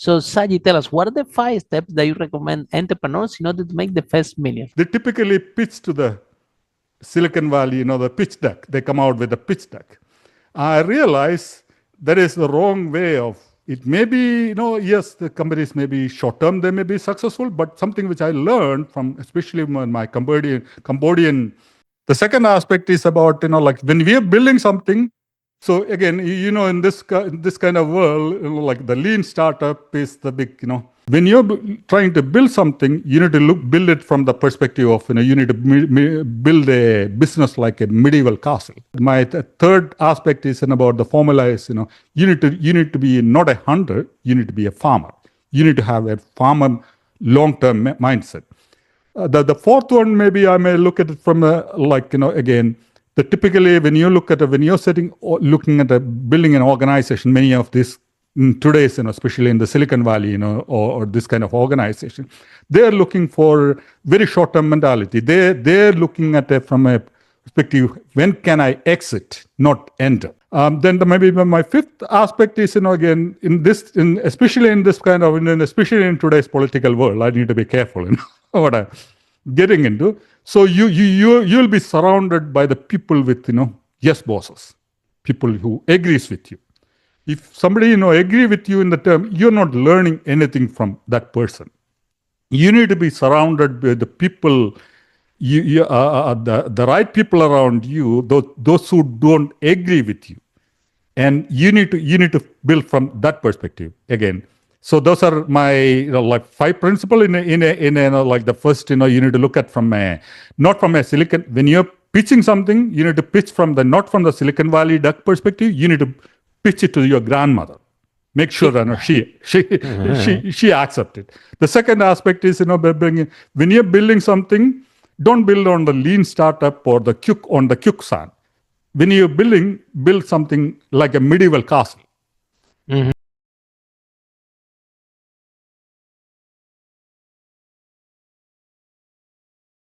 So Saji, tell us, what are the 5 steps that you recommend entrepreneurs in order to make the first million? They typically pitch to the Silicon Valley, the pitch deck. They come out with a pitch deck. I realize that is the wrong way of it. May be, yes, the companies may be short term, they may be successful, but something which I learned from, especially my Cambodian. The second aspect is about, like when we are building something. So again, in this kind of world, like the lean startup is the big, when you're trying to build something, you need to build it from the perspective of, you need to build a business like a medieval castle. My third aspect is about the formula is, you need to be not a hunter, you need to be a farmer. You need to have a farmer long-term mindset. The fourth one, maybe I may look at it from again, typically when you're looking at building an organization, many of these today's, especially in the Silicon Valley, or this kind of organization, they're looking for very short-term mentality. They're looking at it from a perspective, when can I exit, not enter? Then maybe my fifth aspect is, again, especially in this kind of, especially in today's political world, I need to be careful, what I'm getting into. So you'll be surrounded by the people with, yes bosses, people who agrees with you. If somebody, agree with you in the term, you're not learning anything from that person. You need to be surrounded by the people, the right people around you, those who don't agree with you. And you need to build from that perspective again. So those are my 5 principles like the first, you need to look at not from a Silicon, when you're pitching something, you need to pitch not from the Silicon Valley duck perspective, you need to pitch it to your grandmother. Make sure she accepts it. The second aspect is, when you're building something, don't build on the lean startup or the quicksand. When you're build something like a medieval castle.